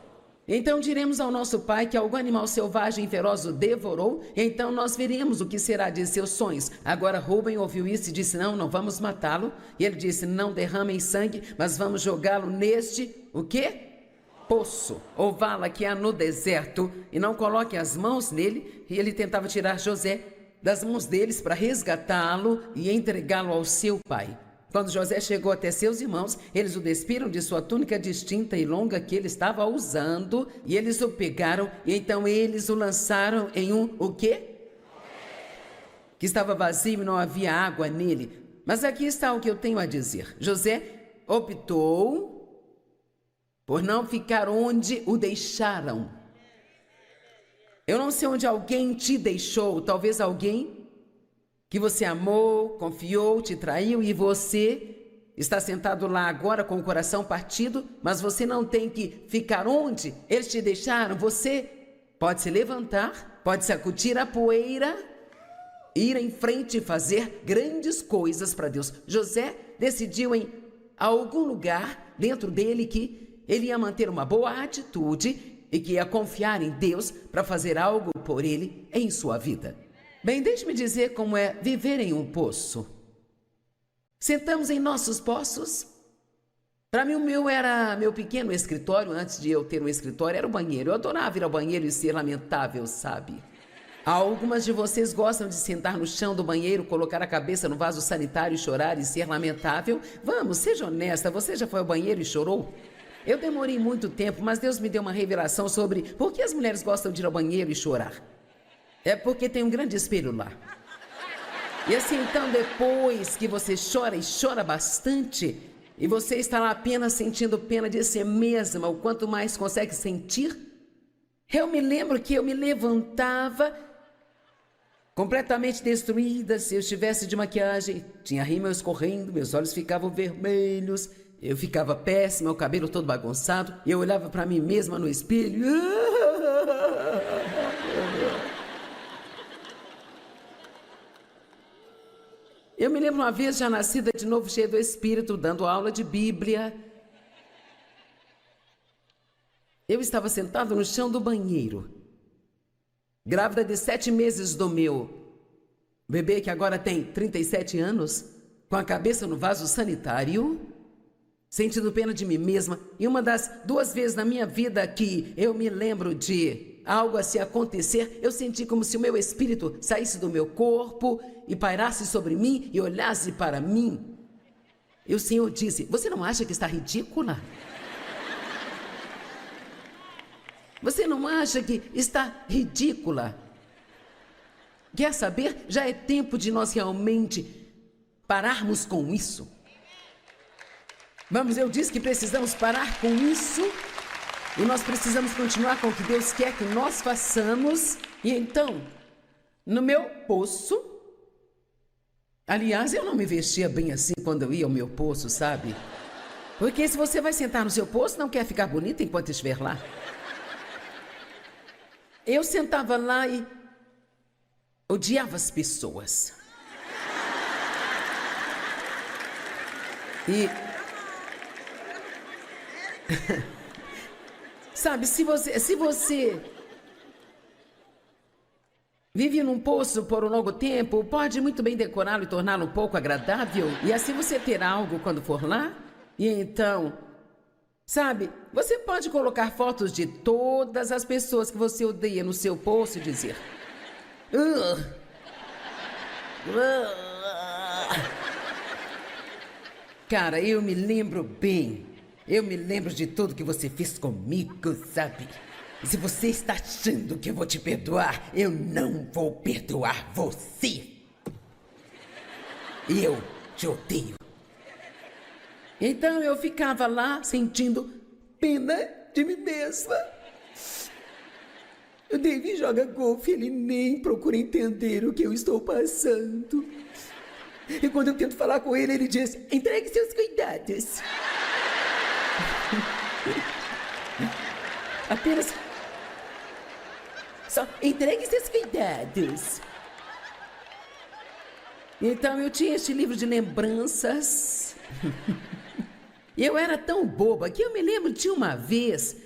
Então diremos ao nosso pai que algum animal selvagem e feroz o devorou, e então nós veremos o que será de seus sonhos. Agora Rúben ouviu isso e disse: não vamos matá-lo. E ele disse: não derramem sangue, mas vamos jogá-lo neste, o quê? Poço, ou vala que há no deserto, e não coloque as mãos nele. E ele tentava tirar José das mãos deles para resgatá-lo e entregá-lo ao seu pai. Quando José chegou até seus irmãos, eles o despiram de sua túnica distinta e longa que ele estava usando, e eles o pegaram, e então eles o lançaram em um, o quê? Que estava vazio e não havia água nele. Mas aqui está o que eu tenho a dizer. José optou por não ficar onde o deixaram. Eu não sei onde alguém te deixou, talvez alguém que você amou, confiou, te traiu, e você está sentado lá agora com o coração partido, mas você não tem que ficar onde eles te deixaram. Você pode se levantar, pode sacudir a poeira, ir em frente e fazer grandes coisas para Deus. José decidiu em algum lugar dentro dele que ele ia manter uma boa atitude e que ia confiar em Deus para fazer algo por ele em sua vida. Bem, deixe-me dizer como é viver em um poço. Sentamos em nossos poços. Para mim, o meu era meu pequeno escritório. Antes de eu ter um escritório, era o banheiro. Eu adorava ir ao banheiro e ser lamentável, sabe? Algumas de vocês gostam de sentar no chão do banheiro, colocar a cabeça no vaso sanitário e chorar e ser lamentável? Vamos, seja honesta, você já foi ao banheiro e chorou? Eu demorei muito tempo, mas Deus me deu uma revelação sobre por que as mulheres gostam de ir ao banheiro e chorar. É porque tem um grande espelho lá. E assim, então, depois que você chora e chora bastante, e você está lá apenas sentindo pena de si mesma, o quanto mais consegue sentir, eu me lembro que eu me levantava completamente destruída. Se eu estivesse de maquiagem, tinha rímel escorrendo, meus olhos ficavam vermelhos, eu ficava péssima, o cabelo todo bagunçado, e eu olhava para mim mesma no espelho. Eu me lembro uma vez, já nascida de novo, cheia do Espírito, dando aula de Bíblia. Eu estava sentado no chão do banheiro, grávida de 7 meses do meu bebê, que agora tem 37 anos, com a cabeça no vaso sanitário, sentindo pena de mim mesma. E uma das 2 vezes na minha vida que eu me lembro de algo assim acontecer, eu senti como se o meu espírito saísse do meu corpo e pairasse sobre mim e olhasse para mim. E o Senhor disse: você não acha que está ridícula? Você não acha que está ridícula? Quer saber? Já é tempo de nós realmente pararmos com isso. Vamos, eu disse que precisamos parar com isso. E nós precisamos continuar com o que Deus quer que nós façamos. E então, no meu poço, Aliás, eu não me vestia bem assim quando eu ia ao meu poço, sabe? Porque se você vai sentar no seu poço, não quer ficar bonita enquanto estiver lá. Eu sentava lá e odiava as pessoas. E sabe, se você vive num poço por um longo tempo, pode muito bem decorá-lo e torná-lo um pouco agradável, e assim você terá algo quando for lá. E então, sabe, você pode colocar fotos de todas as pessoas que você odeia no seu poço e dizer: "Ugh, ugh." Cara, eu me lembro bem. Eu me lembro de tudo que você fez comigo, sabe? E se você está achando que eu vou te perdoar, eu não vou perdoar você. Eu te odeio. Então eu ficava lá sentindo pena de mim mesma. O David joga golfe, ele nem procura entender o que eu estou passando. E quando eu tento falar com ele, ele diz: entregue seus cuidados. Apenas... só entregue seus cuidados. Então eu tinha este livro de lembranças. E eu era tão boba que eu me lembro de uma vez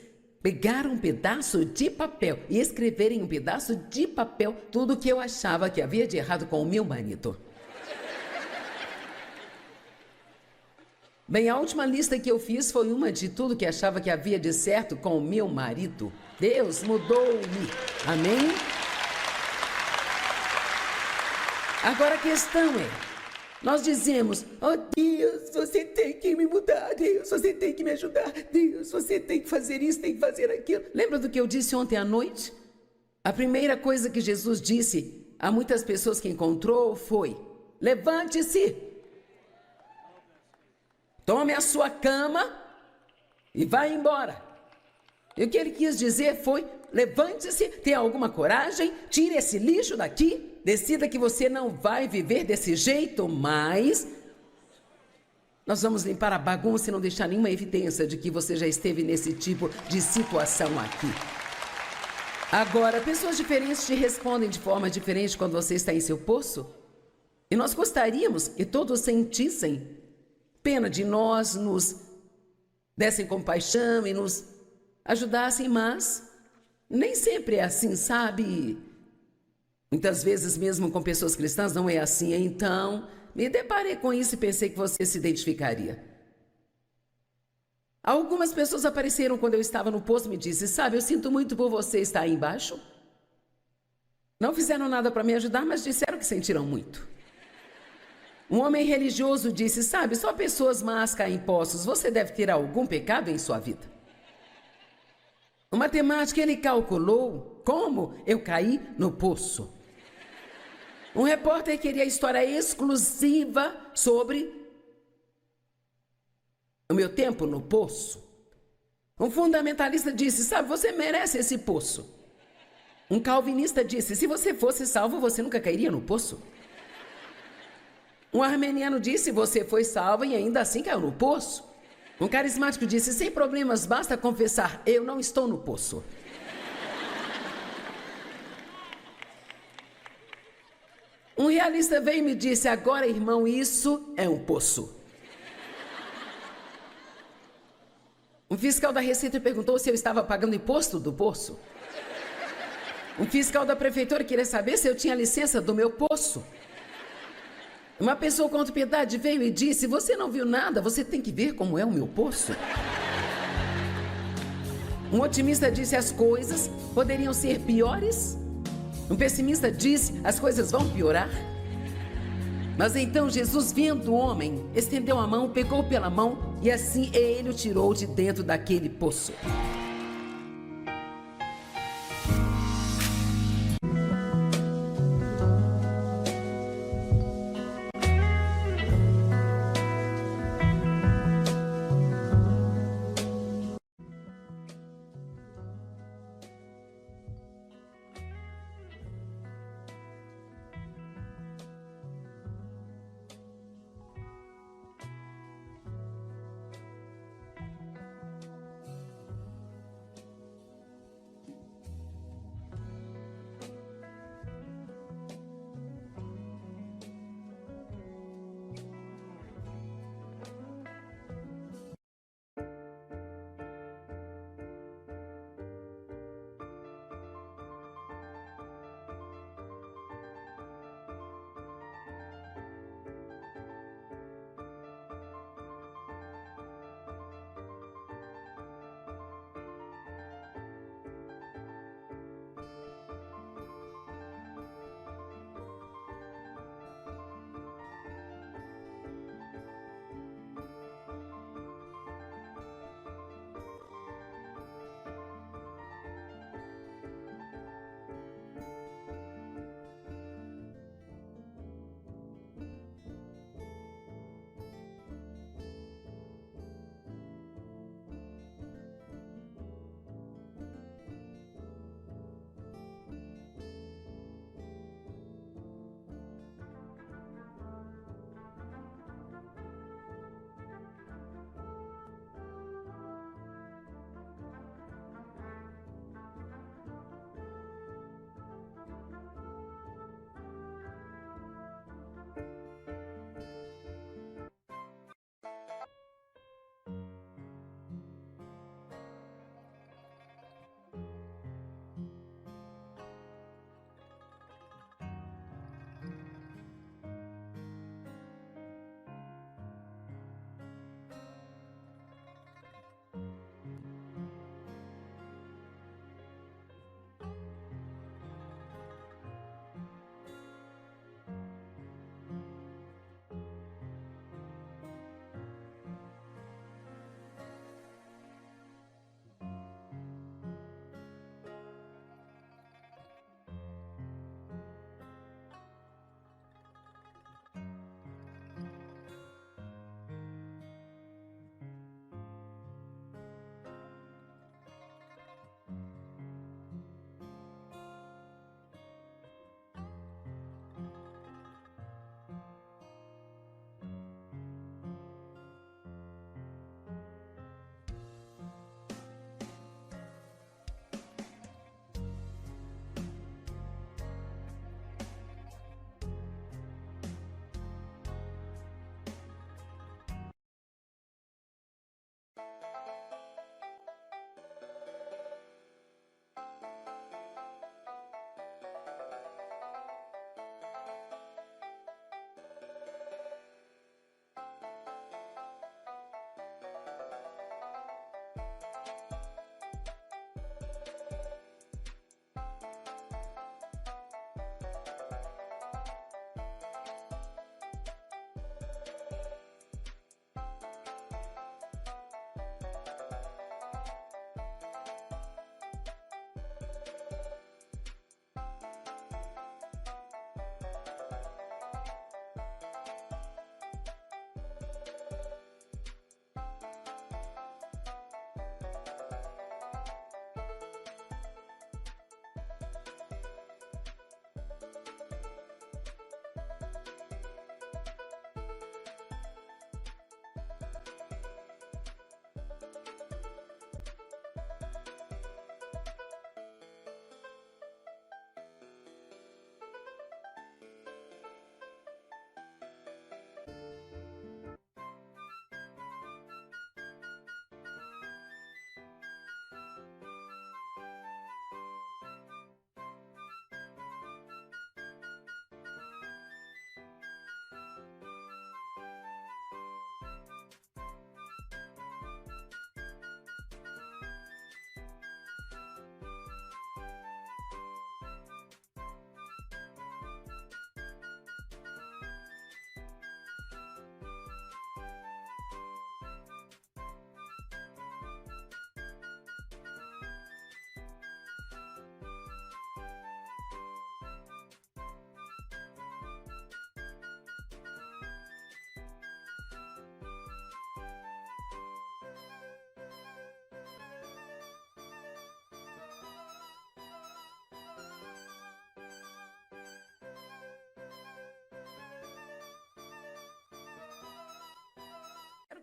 pegar um pedaço de papel e escrever em um pedaço de papel tudo o que eu achava que havia de errado com o meu marido. Bem, a última lista que eu fiz foi uma de tudo que achava que havia de certo com o meu marido. Deus mudou-me. Amém? Agora a questão é, nós dizemos: oh Deus, você tem que me mudar. Deus, você tem que me ajudar. Deus, você tem que fazer isso, tem que fazer aquilo. Lembra do que eu disse ontem à noite? A primeira coisa que Jesus disse a muitas pessoas que encontrou foi: levante-se. Tome a sua cama e vá embora. E o que ele quis dizer foi: levante-se, tenha alguma coragem, tire esse lixo daqui, decida que você não vai viver desse jeito mais. Nós vamos limpar a bagunça e não deixar nenhuma evidência de que você já esteve nesse tipo de situação aqui. Agora, pessoas diferentes te respondem de forma diferente quando você está em seu poço. E nós gostaríamos que todos sentissem pena de nós, nos dessem compaixão e nos ajudassem, mas nem sempre é assim, sabe? Muitas vezes, mesmo com pessoas cristãs, não é assim. Então, me deparei com isso e pensei que você se identificaria. Algumas pessoas apareceram quando eu estava no poço e me disseram: sabe, eu sinto muito por você estar aí embaixo. Não fizeram nada para me ajudar, mas disseram que sentiram muito. Um homem religioso disse: sabe, só pessoas más caem em poços, você deve ter algum pecado em sua vida. O matemático, ele calculou como eu caí no poço. Um repórter queria história exclusiva sobre o meu tempo no poço. Um fundamentalista disse: sabe, você merece esse poço. Um calvinista disse: se você fosse salvo, você nunca cairia no poço. Um armeniano disse: você foi salvo e ainda assim caiu no poço. Um carismático disse: sem problemas, basta confessar, eu não estou no poço. Um realista veio e me disse: agora, irmão, isso é um poço. Um fiscal da Receita perguntou se eu estava pagando imposto do poço. Um fiscal da prefeitura queria saber se eu tinha licença do meu poço. Uma pessoa com autopiedade veio e disse: você não viu nada, você tem que ver como é o meu poço. Um otimista disse: as coisas poderiam ser piores. Um pessimista disse: as coisas vão piorar. Mas então Jesus, vendo o homem, estendeu a mão, pegou pela mão e assim ele o tirou de dentro daquele poço.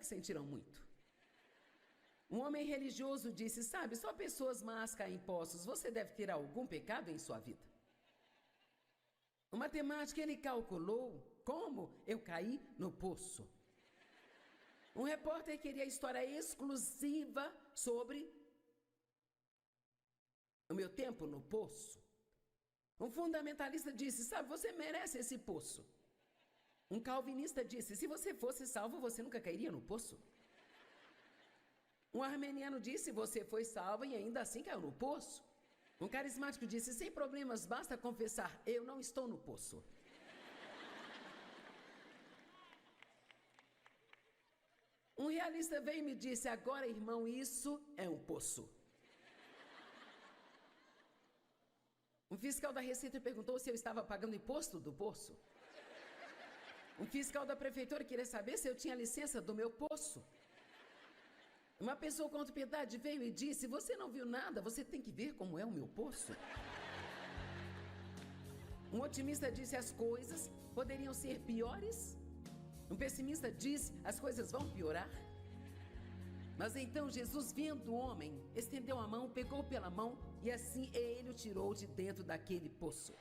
que sentiram muito. Um homem religioso disse: sabe, só pessoas más caem em poços, você deve ter algum pecado em sua vida. O matemático, ele calculou como eu caí no poço. Um repórter queria história exclusiva sobre o meu tempo no poço. Um fundamentalista disse: sabe, você merece esse poço. Um calvinista disse: se você fosse salvo, você nunca cairia no poço. Um armeniano disse: você foi salvo e ainda assim caiu no poço. Um carismático disse: sem problemas, basta confessar, eu não estou no poço. Um realista veio e me disse: agora, irmão, isso é um poço. Um fiscal da Receita perguntou se eu estava pagando imposto do poço. Um fiscal da prefeitura queria saber se eu tinha licença do meu poço. Uma pessoa com autopiedade veio e disse: você não viu nada, você tem que ver como é o meu poço. Um otimista disse: as coisas poderiam ser piores. Um pessimista disse: as coisas vão piorar. Mas então Jesus, vendo o homem, estendeu a mão, pegou pela mão e assim ele o tirou de dentro daquele poço.